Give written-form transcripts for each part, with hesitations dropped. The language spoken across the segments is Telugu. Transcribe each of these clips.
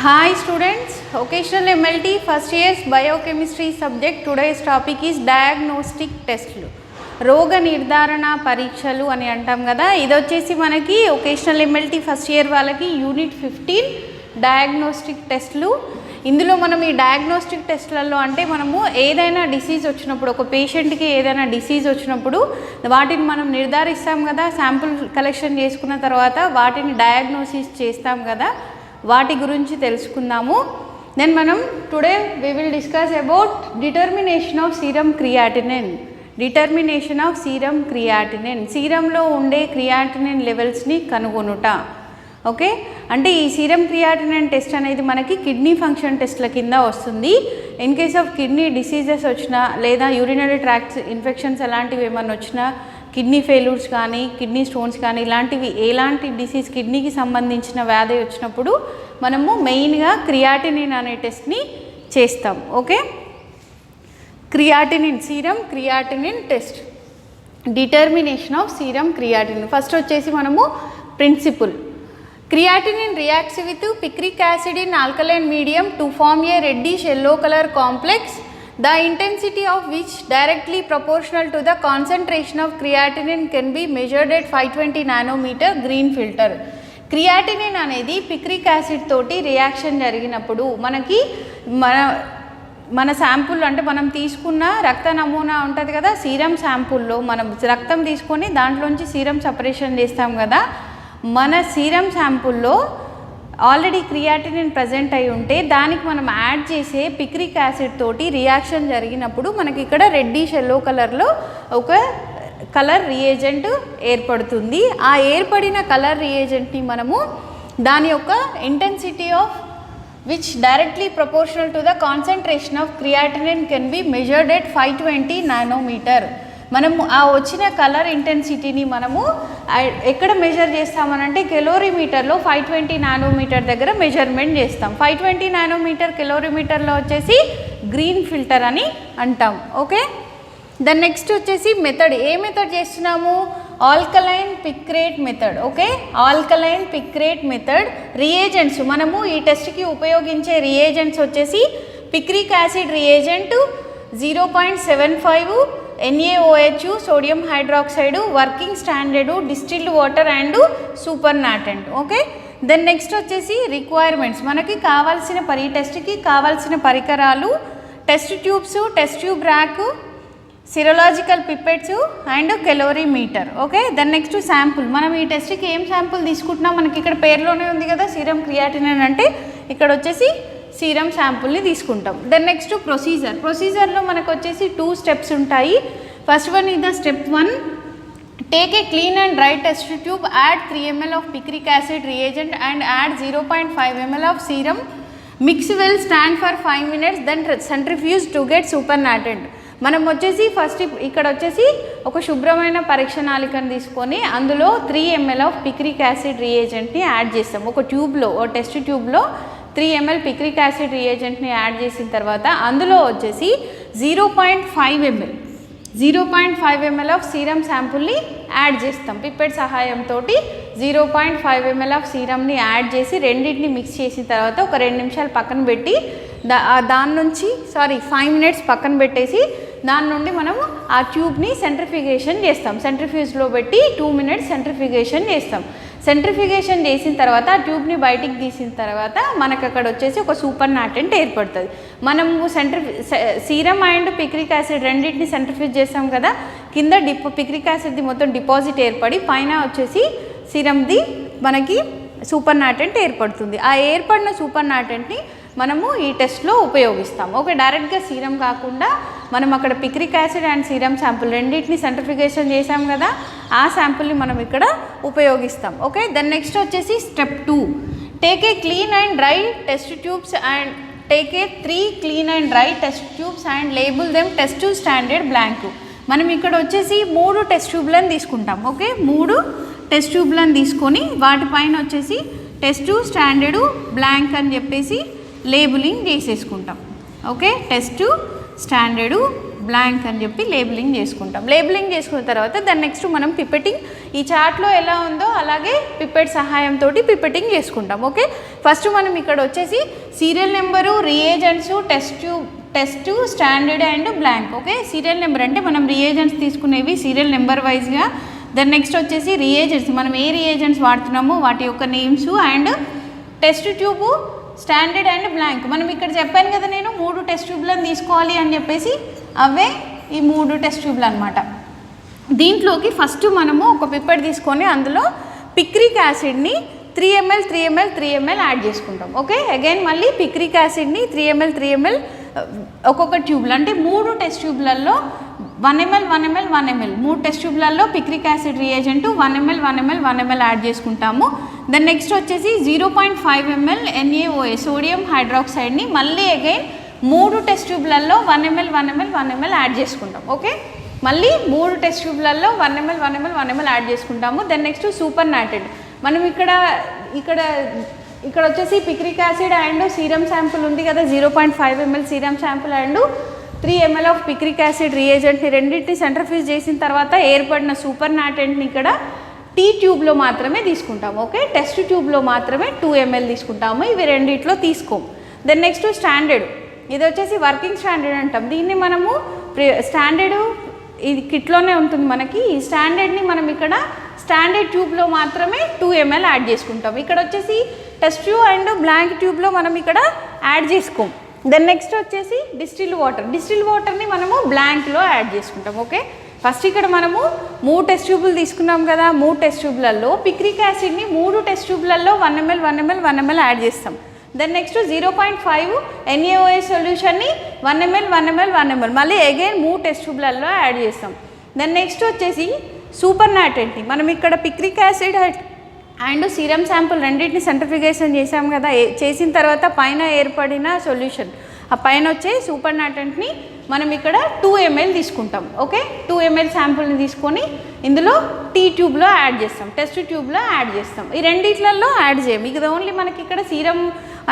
Hi students, occasional MLT first year's biochemistry subject. Today's topic is diagnostic testlu. రోగ నిర్ధారణ పరీక్షలు అని అంటాం కదా. ఇది వచ్చేసి మనకి ఒకేషనల్ MLT ఫస్ట్ ఇయర్ వాళ్ళకి యూనిట్ 15 డయాగ్నోస్టిక్ టెస్ట్లు. ఇందులో మనం ఈ డయాగ్నోస్టిక్ టెస్ట్లలో అంటే మనము ఏదైనా డిసీజ్ వచ్చినప్పుడు, ఒక పేషెంట్కి ఏదైనా డిసీజ్ వచ్చినప్పుడు వాటిని మనం నిర్ధారిస్తాం కదా, శాంపుల్ కలెక్షన్ చేసుకున్న తర్వాత వాటిని డయాగ్నోసిస్ చేస్తాం కదా, వాటి గురించి తెలుసుకుందాము. దెన్ మనం today we will discuss about determination of serum creatinine. Determination of serum creatinine, సీరంలో ఉండే క్రియాటినిన్ లెవెల్స్ని కనుగొనుట. ఓకే, అంటే ఈ సీరం క్రియాటినిన్ టెస్ట్ అనేది మనకి కిడ్నీ ఫంక్షన్ టెస్ట్ల కింద వస్తుంది. In case of kidney diseases వచ్చినా లేదా యూరినరీ ట్రాక్ట్స్ ఇన్ఫెక్షన్స్ అలాంటివి ఏమన్నా వచ్చినా, కిడ్నీ ఫెయిల్యూర్స్ కానీ కిడ్నీ స్టోన్స్ కానీ ఇలాంటివి ఎలాంటి డిసీజ్ కిడ్నీకి సంబంధించిన వ్యాధి వచ్చినప్పుడు మనము మెయిన్గా క్రియాటినిన్ అనే టెస్ట్ని చేస్తాం. Okay, creatinine, serum creatinine test, determination of serum creatinine. First వచ్చేసి మనము principle. Creatinine reacts with picric acid in alkaline medium to form a reddish yellow colour complex, the intensity of which directly proportional to the concentration of creatinine can be measured at 520 nanometer green filter. Creatinine అనేది పిక్రిక్ యాసిడ్ తోటి రియాక్షన్ జరిగినప్పుడు మనకి మన శాంపుల్ అంటే మనం తీసుకున్న రక్త నమూనా ఉంటుంది కదా, సీరం శాంపుల్లో మనం రక్తం తీసుకొని దాంట్లోంచి సీరం సపరేషన్ చేస్తాం కదా, మన సీరం శాంపుల్లో ఆల్రెడీ క్రియాటినిన్ ప్రజెంట్ అయి ఉంటే దానికి మనం యాడ్ చేసే పిక్రిక్ యాసిడ్ తోటి రియాక్షన్ జరిగినప్పుడు మనకి ఇక్కడ రెడ్డిష్ ఎల్లో కలర్లో ఒక కలర్ రియేజెంట్ ఏర్పడుతుంది. ఆ ఏర్పడిన కలర్ రియేజెంట్ని మనము దాని యొక్క intensity of which directly proportional to the concentration of creatinine can be measured at 520 nanometre. మనము ఆ వచ్చిన కలర్ ఇంటెన్సిటీని మనము ఎక్కడ మెజర్ చేస్తామనంటే కెలోరీమీటర్లో 520 నానోమీటర్ దగ్గర మెజర్మెంట్ చేస్తాం. 520 నానోమీటర్ కెలోరీమీటర్లో వచ్చేసి గ్రీన్ ఫిల్టర్ అని అంటాం. ఓకే, దాని నెక్స్ట్ వచ్చేసి మెథడ్. ఏ మెథడ్ చేస్తున్నాము? Alkaline picrate method. Okay, alkaline picrate method. Reagents, మనము ఈ టెస్ట్కి ఉపయోగించే రియేజెంట్స్ వచ్చేసి picric acid reagent 0.75, NaOH, sodium hydroxide, working standard, distilled water and supernatant. Okay, then next వచ్చేసి రిక్వైర్మెంట్స్. మనకి కావాల్సిన ఈ టెస్ట్కి కావాల్సిన పరికరాలు test tubes, test tube rack, serological pipettes and colorimeter. Okay, then next sample. మనం ఈ టెస్ట్కి ఏం శాంపుల్ తీసుకుంటున్నాం? మనకి ఇక్కడ పేరులోనే ఉంది కదా సీరం క్రియాటినిన్ అంటే, ఇక్కడ వచ్చేసి సీరం శాంపుల్ని తీసుకుంటాం. Then next procedure. ప్రొసీజర్లో మనకు వచ్చేసి 2 స్టెప్స్ ఉంటాయి. First one is the step 1. Take a clean and dry test tube, add 3 ml of picric acid reagent and add 0.5 ml of serum. Mix well, stand for 5 minutes, then centrifuge to get supernatant. మనం వచ్చేసి ఫస్ట్ ఇక్కడ వచ్చేసి ఒక శుభ్రమైన పరీక్ష నాళికను తీసుకొని అందులో 3 ml of picric acid రియేజెంట్ని add చేస్తాం. ఒక ట్యూబ్లో, ఒక టెస్ట్ ట్యూబ్లో 3 ml పిక్రిక్ యాసిడ్ రియేజెంట్ని యాడ్ చేసిన తర్వాత అందులో వచ్చేసి 0.5 ml ఆఫ్ సీరం శాంపుల్ని యాడ్ చేస్తాం. పిప్పెట్ సహాయంతో 0.5 ml ఆఫ్ సీరంని యాడ్ చేసి రెండింటిని మిక్స్ చేసిన తర్వాత ఒక 2 నిమిషాలు పక్కన పెట్టి దాని నుంచి 5 మినిట్స్ పక్కన పెట్టేసి దాని నుండి మనము ఆ ట్యూబ్ని సెంట్రిఫ్యూగేషన్ చేస్తాం. సెంట్రిఫ్యూజ్లో పెట్టి 2 మినిట్స్ సెంట్రిఫ్యూగేషన్ చేస్తాం. సెంట్రిఫికేషన్ చేసిన తర్వాత ఆ ట్యూబ్ని బయటికి తీసిన తర్వాత మనకు అక్కడ వచ్చేసి ఒక సూపర్ నాటెంట్ ఏర్పడుతుంది. మనము సీరం అండ్ పిక్రిక్ యాసిడ్ రెండింటిని సెంట్రిఫ్యూజ్ చేస్తాం కదా, కింద పిక్రిక్ యాసిడ్ది మొత్తం డిపాజిట్ ఏర్పడి పైన వచ్చేసి సీరంది మనకి సూపర్ నాటెంట్ ఏర్పడుతుంది. ఆ ఏర్పడిన సూపర్ నాటెంట్ని మనము ఈ టెస్ట్లో ఉపయోగిస్తాం. ఓకే, డైరెక్ట్గా సీరం కాకుండా మనం అక్కడ picric acid and serum sample రెండింటిని సెంట్రిఫికేషన్ చేసాం కదా, ఆ శాంపుల్ని మనం ఇక్కడ ఉపయోగిస్తాం. ఓకే, దెన్ నెక్స్ట్ వచ్చేసి step 2. Take A clean and dry test tubes and take a 3 clean and dry test tubes and label them test tube standard blank. మనం ఇక్కడ వచ్చేసి 3 టెస్ట్ ట్యూబ్లను తీసుకుంటాం. ఓకే, 3 టెస్ట్ ట్యూబ్లను తీసుకొని వాటిపైన వచ్చేసి టెస్ట్ ట్యూబ్ స్టాండర్డ్ బ్లాంక్ అని చెప్పేసి లేబులింగ్ చేసేసుకుంటాం. ఓకే, టెస్ట్ స్టాండర్డ్ బ్లాంక్ అని చెప్పి లేబులింగ్ చేసుకుంటాం. లేబులింగ్ చేసుకున్న తర్వాత దాని నెక్స్ట్ మనం పిపెటింగ్ ఈ చార్ట్లో ఎలా ఉందో అలాగే పిపెట్ సహాయంతో పిపెటింగ్ చేసుకుంటాం. ఓకే, ఫస్ట్ మనం ఇక్కడ వచ్చేసి serial number, reagents, test standard and blank. Okay, serial number అంటే మనం రియేజెంట్స్ తీసుకునేవి సీరియల్ నెంబర్ వైజ్గా. దాని నెక్స్ట్ వచ్చేసి రియేజెంట్స్, మనం ఏ రియేజెంట్స్ వాడుతున్నామో వాటి యొక్క names, and test tube, standard and blank. మనం ఇక్కడ చెప్పాను కదా నేను 3 టెస్ట్ ట్యూబ్లను తీసుకోవాలి అని చెప్పేసి, అవే ఈ 3 టెస్ట్ ట్యూబ్లు అనమాట. దీంట్లోకి ఫస్ట్ మనము ఒక పిపెట్ తీసుకొని అందులో పిక్రిక్ యాసిడ్ని 3 ml యాడ్ చేసుకుంటాం. ఓకే, అగైన్ మళ్ళీ పిక్రిక్ యాసిడ్ని 3 ml ఒక్కొక్క ట్యూబ్లో, అంటే 3 టెస్ట్ ట్యూబ్లలో 1 ml 3 టెస్ట్ ట్యూబ్లలో picric acid reagent 1 ml add చేసుకుంటాము. దెన్ నెక్స్ట్ వచ్చేసి 0.5 ml NaOH సోడియం హైడ్రాక్సైడ్ని మళ్ళీ అగైన్ 3 టెస్ట్ ట్యూబ్లలో 1 ml యాడ్ చేసుకుంటాం. ఓకే, మళ్ళీ 3 టెస్ట్ ట్యూబ్లలో 1 ml యాడ్ చేసుకుంటాము. దెన్ నెక్స్ట్ సూపర్ నాటెడ్, మనం ఇక్కడ వచ్చేసి picric acid and serum sample ఉంది కదా, 0.5 ml serum sample and 3 ml of picric acid రియేజెంట్ని రెండింటిని సెంట్రిఫ్యూజ్ చేసిన తర్వాత ఏర్పడిన సూపర్ నాటెంట్ని ఇక్కడ టీ ట్యూబ్లో మాత్రమే తీసుకుంటాము. ఓకే, టెస్ట్ ట్యూబ్లో మాత్రమే 2 ml తీసుకుంటాము, ఇవి రెండిట్లో తీసుకోము. దెన్ నెక్స్ట్ స్టాండర్డ్, ఇది వచ్చేసి వర్కింగ్ స్టాండర్డ్ అంటాం. దీన్ని మనము స్టాండర్డ్ ఇది కిట్లోనే ఉంటుంది మనకి. ఈ స్టాండర్డ్ని మనం ఇక్కడ స్టాండర్డ్ ట్యూబ్లో మాత్రమే 2 ml యాడ్ చేసుకుంటాం. ఇక్కడ వచ్చేసి టెస్ట్ ట్యూబ్ అండ్ బ్లాంక్ ట్యూబ్లో మనం ఇక్కడ యాడ్ చేసుకోం. దెన్ నెక్స్ట్ వచ్చేసి డిస్టిల్ వాటర్ని మనము బ్లాంక్లో యాడ్ చేసుకుంటాం. ఓకే, ఫస్ట్ ఇక్కడ మనము 3 టెస్ట్ ట్యూబ్లు తీసుకున్నాం కదా, 3 టెస్ట్ ట్యూబ్లలో పిక్రిక్ యాసిడ్ని 3 టెస్ట్ ట్యూబ్లలో 1 ml యాడ్ చేస్తాం. దెన్ నెక్స్ట్ 0.5 NaOH సొల్యూషన్ని 1 ml మళ్ళీ అగైన్ 3 టెస్ట్ ట్యూబ్లలో యాడ్ చేస్తాం. దెన్ నెక్స్ట్ వచ్చేసి సూపర్ నాటెంట్ని మనం ఇక్కడ picric acid and serum sample రెండింటిని సెంట్రిఫికేషన్ చేసాం కదా, చేసిన తర్వాత పైన ఏర్పడిన సొల్యూషన్, ఆ పైన వచ్చే సూపర్ నాటెంట్ని మనం ఇక్కడ 2 ml తీసుకుంటాం. ఓకే, 2 ml శాంపుల్ని తీసుకొని ఇందులో టీ ట్యూబ్లో యాడ్ చేస్తాం, టెస్ట్ ట్యూబ్లో యాడ్ చేస్తాం. ఈ రెండిట్లలో యాడ్ చేయం, ఇది ఓన్లీ మనకి ఇక్కడ సీరం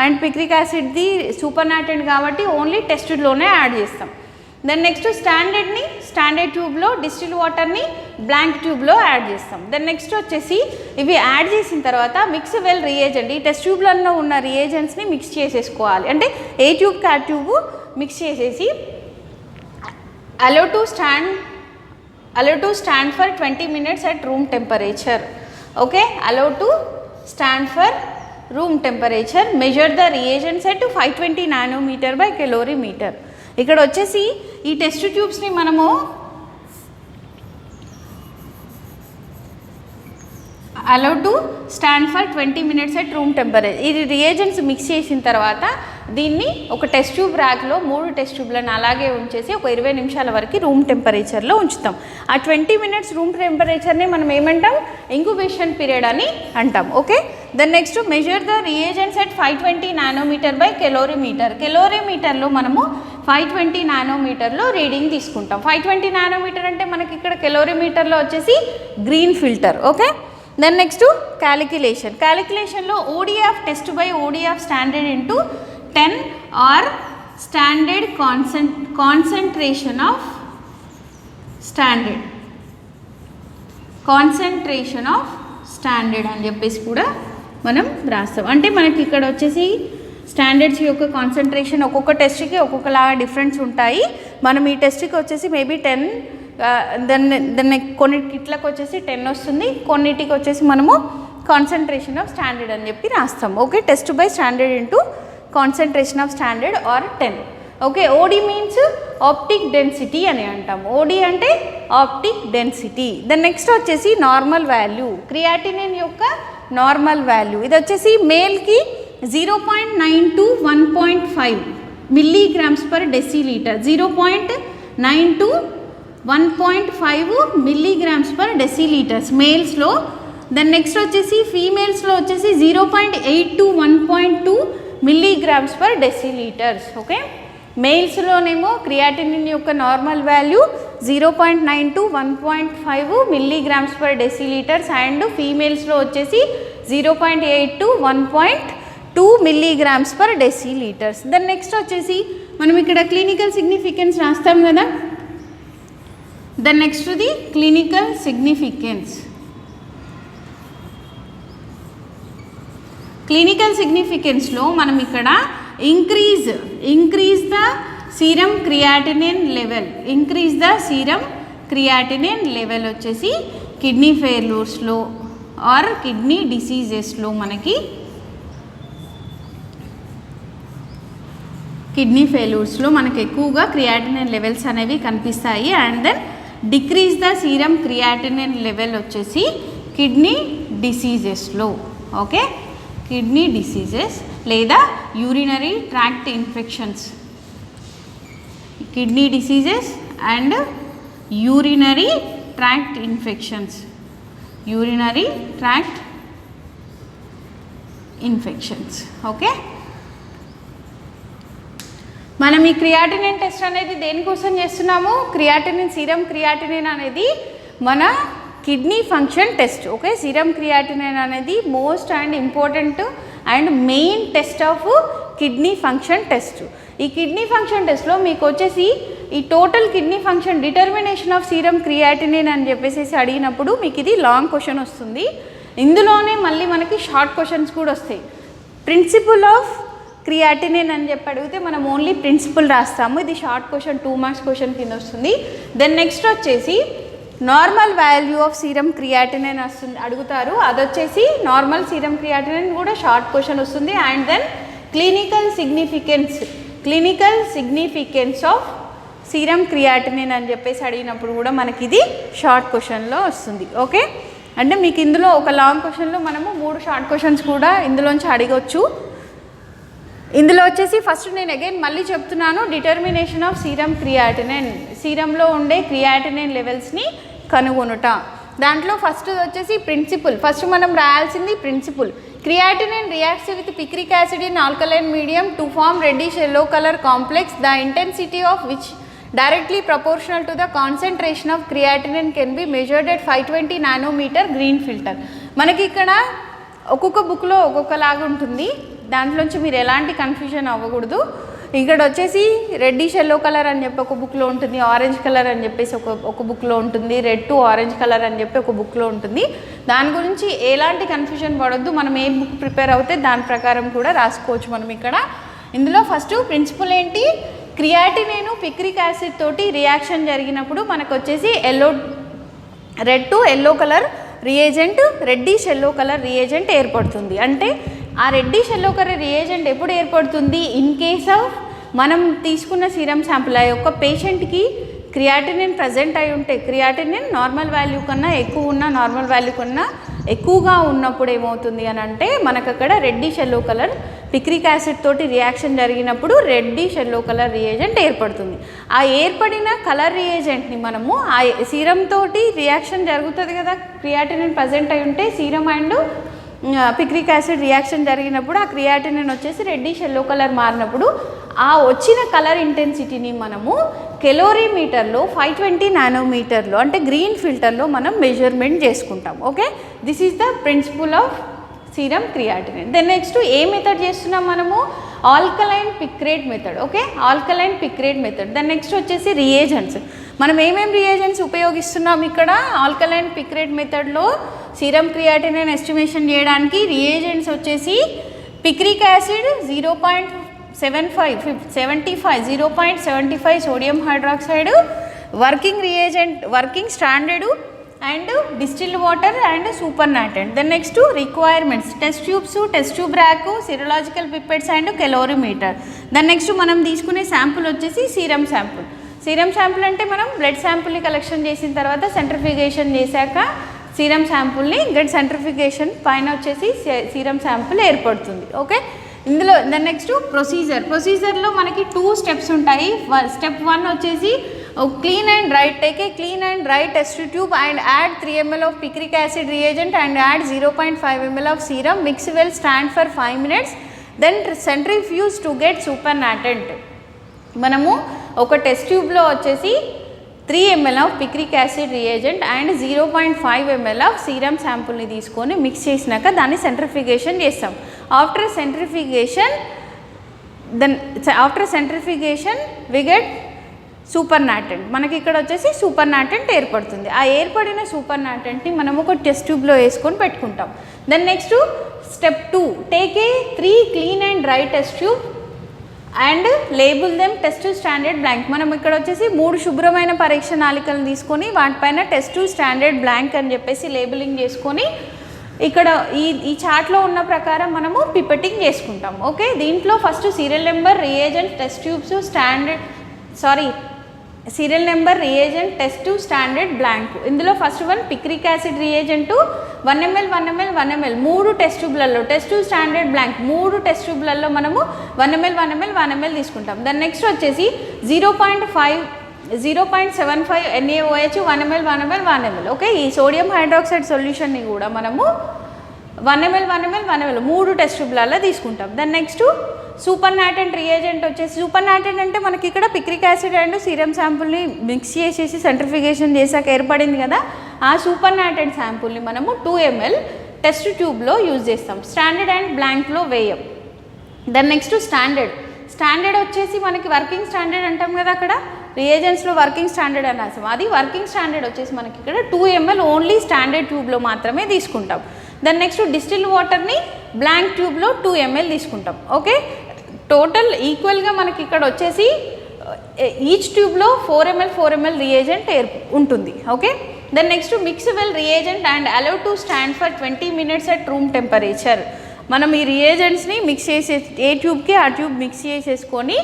అండ్ పిక్రిక్ యాసిడ్ది సూపర్ నాటెంట్ కాబట్టి ఓన్లీ టెస్ట్లోనే యాడ్ చేస్తాం. దెన్ నెక్స్ట్ స్టాండర్డ్ని స్టాండర్డ్ ట్యూబ్లో, డిస్టిల్ వాటర్ని బ్లాంక్ ట్యూబ్లో యాడ్ చేస్తాం. దెన్ నెక్స్ట్ వచ్చేసి ఇవి యాడ్ చేసిన తర్వాత మిక్స్ వెల్ రియేజెంట్, ఈ టెస్ట్ ట్యూబ్లలో ఉన్న రియేజెంట్స్ని మిక్స్ చేసేసుకోవాలి. అంటే ఏ ట్యూబ్ కా ట్యూబ్ మిక్స్ చేసేసి allow to stand for 20 minutes at room temperature. Okay, allow to stand for room temperature. Measure the reagents at 520 nanometer by calorimeter. ఇక్కడ వచ్చేసి ఈ టెస్ట్ ట్యూబ్స్ని మనము allow to stand for 20 minutes at room temperature. ఇది రియేజెంట్స్ మిక్స్ చేసిన తర్వాత దీన్ని ఒక టెస్ట్ ట్యూబ్ ర్యాక్లో 3 టెస్ట్ ట్యూబ్లను అలాగే ఉంచేసి ఒక 20 నిమిషాల వరకు రూమ్ టెంపరేచర్లో ఉంచుతాం. ఆ 20 minutes రూమ్ టెంపరేచర్ని మనం ఏమంటాం, ఇంక్యుబేషన్ పీరియడ్ అని అంటాం. Okay, then next measure the reagents at 520 nanometre by colorimeter. కెలోరీమీటర్లో మనము 520 నానోమీటర్లో రీడింగ్ తీసుకుంటాం. 520 నానోమీటర్ అంటే మనకి ఇక్కడ కెలోరీమీటర్లో వచ్చేసి green filter. Okay, then next క్యాలిక్యులేషన్లో OD of test by OD of standard into 10 or standard concentration of standard అని చెప్పేసి కూడా మనం రాస్తాం. అంటే మనకి ఇక్కడ వచ్చేసి స్టాండర్డ్స్ యొక్క కాన్సన్ట్రేషన్ ఒక్కొక్క టెస్ట్కి ఒక్కొక్కలాగా డిఫరెన్స్ ఉంటాయి. మనం ఈ టెస్ట్కి వచ్చేసి మేబీ 10, దాన్ని కొన్నిటికి వచ్చేసి 10 వస్తుంది, కొన్నిటికి వచ్చేసి మనము కాన్సన్ట్రేషన్ ఆఫ్ స్టాండర్డ్ అని చెప్పి రాస్తాం. Okay, test by standard into concentration of standard or 10. Okay, OD means optic density అని అంటాం. ఓడి అంటే ఆప్టిక్ డెన్సిటీ. దెన్ నెక్స్ట్ వచ్చేసి నార్మల్ వాల్యూ, క్రియాటినిన్ యొక్క నార్మల్ వాల్యూ. ఇది వచ్చేసి మేల్కి 0.9 to 1.5 milligrams per decilitre, 0.9 to 1.5 milligrams per decilitres మేల్స్లో. దెన్ నెక్స్ట్ వచ్చేసి ఫీమేల్స్లో వచ్చేసి 0.8 to 1.2 milligrams per decilitres. Okay, మేల్స్లోనేమో క్రియాటినిన్ యొక్క normal value 0.9 to 1.5 milligrams per decilitres and ఫీమేల్స్లో వచ్చేసి 0.8 to 1.2 milligrams per decilitres. Then next వచ్చేసి మనం ఇక్కడ క్లినికల్ సిగ్నిఫికెన్స్ రాస్తాం కదా, then next the clinical significance. Clinical సిగ్నిఫికెన్స్లో మనం ఇక్కడ increase the serum creatinine level, increase the serum creatinine level వచ్చేసి కిడ్నీ ఫెయిల్యూర్స్లో ఆర్ కిడ్నీ డిసీజెస్లో మనకి ఎక్కువగా క్రియాటినిన్ లెవెల్స్ అనేవి కనిపిస్తాయి. And then decrease the serum creatinine level వచ్చేసి కిడ్నీ డిసీజెస్లో, ఓకే, కిడ్నీ డిసీజెస్ లేదా urinary tract infections, kidney diseases and urinary tract infections, urinary tract infections. Okay, మనం ఈ క్రియాటినిన్ టెస్ట్ అనేది దేనికోసం చేస్తున్నాము? క్రియాటినిన్, సీరం క్రియాటినిన్ అనేది మన kidney function test. Okay, serum creatinine అనేది most and important and main test of kidney function test. ఈ కిడ్నీ ఫంక్షన్ టెస్ట్లో మీకు వచ్చేసి ఈ total kidney function determination of serum creatinine అని చెప్పేసి అడిగినప్పుడు మీకు ఇది లాంగ్ క్వశ్చన్ వస్తుంది. ఇందులోనే మళ్ళీ మనకి షార్ట్ క్వశ్చన్స్ కూడా వస్తాయి. ప్రిన్సిపల్ ఆఫ్ క్రియాటినిన్ అని చెప్పి అడిగితే మనం ఓన్లీ ప్రిన్సిపల్ రాస్తాము. ఇది షార్ట్ క్వశ్చన్, 2 మార్క్స్ క్వశ్చన్ కింద వస్తుంది. దెన్ నెక్స్ట్ వచ్చేసి normal value of serum creatinine వస్తుంది అడుగుతారు. అది వచ్చేసి నార్మల్ సీరం క్రియాటినిన్ కూడా షార్ట్ క్వశ్చన్ వస్తుంది. And then clinical significance of serum creatinine అని చెప్పేసి అడిగినప్పుడు కూడా మనకి ఇది షార్ట్ క్వశ్చన్లో వస్తుంది. ఓకే, అంటే మీకు ఇందులో ఒక లాంగ్ క్వశ్చన్లో మనము 3 షార్ట్ క్వశ్చన్స్ కూడా ఇందులోంచి అడగవచ్చు. ఇందులో వచ్చేసి ఫస్ట్ నేను అగైన్ మళ్ళీ చెప్తున్నాను, డిటర్మినేషన్ ఆఫ్ సీరం క్రియాటినిన్, సీరంలో ఉండే క్రియాటినిన్ లెవెల్స్ని కనుగొనుట. దాంట్లో ఫస్ట్ వచ్చేసి ప్రిన్సిపల్, ఫస్ట్ మనం రాయాల్సింది principle. Creatinine reacts with picric acid in alkaline medium to form reddish yellow colour complex, the intensity of which directly proportional to the concentration of creatinine can be measured at 520 nanometer green filter. మనకి ఇక్కడ ఒక్కొక్క బుక్లో ఒక్కొక్కలాగా ఉంటుంది, దాంట్లోంచి మీరు ఎలాంటి కన్ఫ్యూజన్ అవ్వకూడదు. ఇక్కడ వచ్చేసి రెడ్డిష్ yellow కలర్ అని చెప్పి ఒక బుక్లో ఉంటుంది, ఆరెంజ్ కలర్ అని చెప్పేసి ఒక బుక్లో ఉంటుంది, రెడ్ టు ఆరెంజ్ కలర్ అని చెప్పి ఒక బుక్లో ఉంటుంది. దాని గురించి ఎలాంటి కన్ఫ్యూజన్ పడొద్దు. మనం ఏ బుక్ ప్రిపేర్ అవుతే దాని ప్రకారం కూడా రాసుకోవచ్చు మనం ఇక్కడ. ఇందులో ఫస్ట్ ప్రిన్సిపల్ ఏంటి? క్రియాటినిన్ పిక్రిక్ యాసిడ్ తోటి రియాక్షన్ జరిగినప్పుడు మనకు వచ్చేసి red to yellow colour reagent, reddish yellow colour reagent ఏర్పడుతుంది. అంటే ఆ రెడ్డిష్ yellow కలర్ రియేజెంట్ ఎప్పుడు ఏర్పడుతుంది? ఇన్ కేస్ ఆఫ్ మనం తీసుకున్న సీరం శాంపుల్ ఆ యొక్క పేషెంట్కి క్రియాటినిన్ ప్రజెంట్ అయి ఉంటే, క్రియాటినిన్ నార్మల్ వాల్యూ కన్నా ఎక్కువ ఉన్న, నార్మల్ వాల్యూ కన్నా ఎక్కువగా ఉన్నప్పుడు ఏమవుతుంది అని అంటే మనకు అక్కడ reddish yellow colour picric acid తోటి రియాక్షన్ జరిగినప్పుడు రెడ్డిష్ yellow కలర్ రియేజెంట్ ఏర్పడుతుంది. ఆ ఏర్పడిన కలర్ రియేజెంట్ని మనము ఆ సీరం తోటి రియాక్షన్ జరుగుతుంది కదా, క్రియాటినిన్ ప్రజెంట్ అయి ఉంటే serum and picric acid reaction జరిగినప్పుడు ఆ క్రియాటినిన్ వచ్చేసి రెడ్డిష్ yellow కలర్ మారినప్పుడు ఆ వచ్చిన కలర్ ఇంటెన్సిటీని మనము కెలోరీమీటర్లో 520 నానోమీటర్లో అంటే గ్రీన్ ఫిల్టర్లో మనం మెజర్మెంట్ చేసుకుంటాం. Okay, this is the principle of serum creatinine. Then next ఏ మెథడ్ చేస్తున్నాం మనము? Alkaline picrate method. Okay, alkaline picrate method. Then next వచ్చేసి రియేజెంట్స్. మనం ఏమేమి రియేజెంట్స్ ఉపయోగిస్తున్నాం ఇక్కడ ఆల్కలైన్ పిక్రేట్ మెథడ్లో సీరం క్రియాటినిన్ ఎస్టిమేషన్ చేయడానికి? రియేజెంట్స్ వచ్చేసి picric acid 0.75 sodium hydroxide, working reagent, working standard and distilled water and supernatant. Then next requirements test tubes, test tube rack, serological pipettes and calorimeter. Then next మనం తీసుకునే శాంపుల్ వచ్చేసి సీరం శాంపుల్. సీరం శాంపుల్ అంటే మనం బ్లడ్ శాంపుల్ని కలెక్షన్ చేసిన తర్వాత సెంట్రిఫికేషన్ చేశాక సీరం శాంపుల్ని సెంట్రిఫికేషన్ పైన వచ్చేసి సీరం శాంపుల్ ఏర్పడుతుంది. ఓకే, ఇందులో దెన్ నెక్స్ట్ ప్రొసీజర్లో మనకి 2 స్టెప్స్ ఉంటాయి. స్టెప్ 1 వచ్చేసి clean and dry, take a clean and dry test tube and add 3 ml of picric acid reagent and add 0.5 ml of serum, mix well, stand for 5 minutes, then centrifuge to get supernatant. మనము ఒక టెస్ట్ ట్యూబ్లో వచ్చేసి 3 ml of picric acid reagent and 0.5 ml of serum శాంపుల్ని తీసుకొని మిక్స్ చేసినాక దాన్ని సెంట్రిఫికేషన్ చేస్తాం. After centrification we get supernatant. మనకి ఇక్కడ వచ్చేసి సూపర్నాటెంట్ ఏర్పడుతుంది. ఆ ఏర్పడిన సూపర్నాటెంట్ని మనం ఒక టెస్ట్ ట్యూబ్లో వేసుకొని పెట్టుకుంటాం. Then next step 2, take a 3 clean and dry test tube and label them test standard blank. మనం ఇక్కడ వచ్చేసి 3 శుభ్రమైన పరీక్ష నాళికలను తీసుకొని వాటిపైన టెస్ట్ స్టాండర్డ్ బ్లాంక్ అని చెప్పేసి లేబులింగ్ చేసుకొని ఇక్కడ ఈ చార్ట్లో ఉన్న ప్రకారం మనము పిపెటింగ్ చేసుకుంటాం. ఓకే, దీంట్లో first serial number, reagent, test tubes, serial number, reagent, test standard blank. ఇందులో first one picric acid reagent 1 ml 1 ml 1 ml 3 test ట్యూబ్లలో, టెస్ట్ స్టాండర్డ్ బ్లాంక్ 3 టెస్ట్ ట్యూబ్లలో మనము 1 ml 1 ml 1 ml తీసుకుంటాం. దాని నెక్స్ట్ వచ్చేసి 0.75 NaOH 1 ml 1 ml 1 ml. Okay, ఈ సోడియం హైడ్రాక్సైడ్ సొల్యూషన్ని కూడా మనము 1 ml 1 ml 1 ml 3 టెస్ట్ ట్యూబ్లలో తీసుకుంటాం. దాని నెక్స్ట్ సూపర్నాటెంట్ రియేజెంట్ వచ్చేసి, సూపర్నాటెంట్ అంటే మనకి ఇక్కడ పిక్రిక్ యాసిడ్ అండ్ సీరం శాంపుల్ని మిక్స్ చేసేసి సెంట్రిఫికేషన్ చేశాక ఏర్పడింది కదా, ఆ సూపర్నాటెంట్ శాంపుల్ని మనము 2 ml టెస్ట్ ట్యూబ్లో యూజ్ చేస్తాం. స్టాండర్డ్ అండ్ బ్లాంక్లో వేయం. దాని నెక్స్ట్ స్టాండర్డ్ వచ్చేసి మనకి వర్కింగ్ స్టాండర్డ్ అంటాం కదా, అక్కడ రియేజెంట్స్లో వర్కింగ్ స్టాండర్డ్ అని రాసాం. అది వర్కింగ్ స్టాండర్డ్ వచ్చేసి మనకి ఇక్కడ 2 ml ఓన్లీ స్టాండర్డ్ ట్యూబ్లో మాత్రమే తీసుకుంటాం. దాని నెక్స్ట్ డిస్టిల్ వాటర్ని బ్లాంక్ ట్యూబ్లో 2 ml తీసుకుంటాం. ఓకే, టోటల్ ఈక్వల్గా మనకి ఇక్కడ వచ్చేసి ఈచ్ ట్యూబ్లో 4 ml రియేజెంట్ ఉంటుంది. Okay, then next mix well reagent and allow to stand for 20 minutes at room temperature. మనం ఈ రియేజెంట్స్ని మిక్స్ చేసే ఏ ట్యూబ్కి ఆ ట్యూబ్ మిక్స్ చేసేసుకొని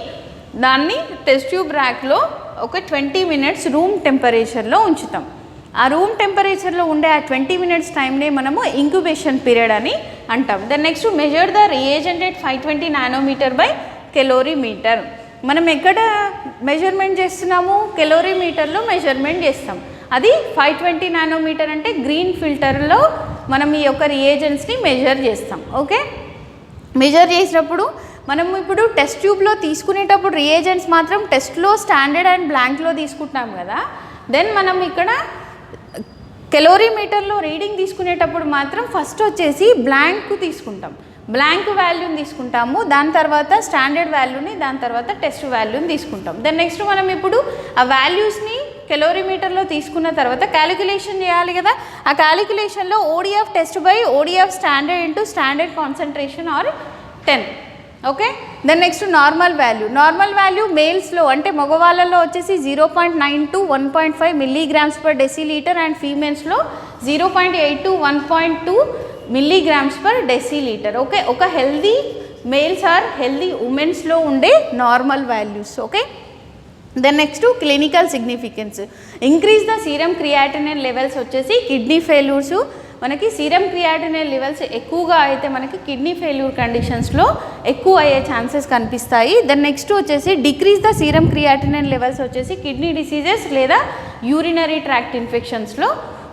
దాన్ని టెస్ట్ ట్యూబ్ ర్యాక్లో ఒక 20 minutes రూమ్ టెంపరేచర్లో ఉంచుతాం. ఆ రూమ్ టెంపరేచర్లో ఉండే ఆ 20 minutes టైంనే మనము ఇంక్యుబేషన్ పీరియడ్ అని అంటాం. Then next measure the reagent at 520 nanometer by colorimeter. మనం ఎక్కడ మెజర్మెంట్ చేస్తున్నాము? కెలోరీమీటర్లో మెజర్మెంట్ చేస్తాం. అది 520 nanometer అంటే గ్రీన్ ఫిల్టర్లో మనం ఈ యొక్క రియేజెంట్స్ని మెజర్ చేస్తాం. ఓకే, మెజర్ చేసినప్పుడు మనము ఇప్పుడు టెస్ట్ ట్యూబ్లో తీసుకునేటప్పుడు రియేజెంట్స్ మాత్రం టెస్ట్లో స్టాండర్డ్ అండ్ బ్లాంక్లో తీసుకుంటాం కదా, దెన్ మనం ఇక్కడ కెలోరీమీటర్లో రీడింగ్ తీసుకునేటప్పుడు మాత్రం ఫస్ట్ వచ్చేసి బ్లాంక్ తీసుకుంటాం, బ్లాంక్ వాల్యూని తీసుకుంటాము, దాని తర్వాత స్టాండర్డ్ వాల్యూని, దాని తర్వాత టెస్ట్ వాల్యూని తీసుకుంటాం. దెన్ నెక్స్ట్ మనం ఇప్పుడు ఆ వాల్యూస్ని కెలోరీమీటర్లో తీసుకున్న తర్వాత క్యాలిక్యులేషన్ చేయాలి కదా, ఆ క్యాలిక్యులేషన్లో ODF test by ODF standard into standard concentration or 10. Okay, then next normal value మేల్స్లో అంటే మగవాళ్ళలో వచ్చేసి 0.9 to 1.5 mg/dL అండ్ ఫీమేల్స్లో 0.8 to 1.2 mg/dL. ఓకే, ఒక హెల్దీ మేల్స్ ఆర్ హెల్దీ ఉమెన్స్లో ఉండే normal values. Okay, then next clinical significance, increase the serum creatinine levels వచ్చేసి కిడ్నీ ఫెయిల్యూర్స్, మనకి సీరం క్రియాటినిన్ లెవెల్స్ ఎక్కువగా అయితే మనకి కిడ్నీ ఫెయిల్యూర్ కండిషన్స్లో ఎక్కువ అయ్యే ఛాన్సెస్ కనిపిస్తాయి. దెన్ నెక్స్ట్ వచ్చేసి decrease the serum creatinine levels వచ్చేసి కిడ్నీ డిసీజెస్ లేదా యూరినరీ ట్రాక్ట్ ఇన్ఫెక్షన్స్లో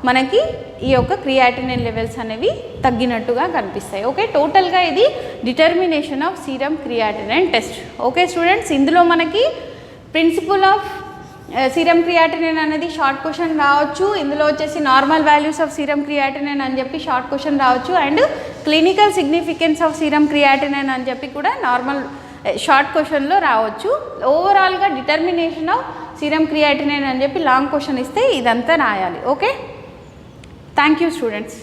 మనకి ఈ యొక్క క్రియాటినిన్ లెవెల్స్ అనేవి తగ్గినట్టుగా కనిపిస్తాయి. ఓకే, టోటల్గా ఇది determination of serum creatinine test. Okay students, ఇందులో మనకి ప్రిన్సిపల్ ఆఫ్ సీరం క్రియాటినిన్ అనేది షార్ట్ క్వశ్చన్ రావచ్చు, ఇందులో వచ్చేసి normal values of serum creatinine అని చెప్పి షార్ట్ క్వశ్చన్ రావచ్చు, and clinical significance of serum creatinine అని చెప్పి కూడా నార్మల్ షార్ట్ క్వశ్చన్లో రావచ్చు. ఓవరాల్గా డిటర్మినేషన్ ఆఫ్ సీరం క్రియాటినిన్ అని చెప్పి లాంగ్ క్వశ్చన్ ఇస్తే ఇదంతా రాయాలి. Okay, thank you students.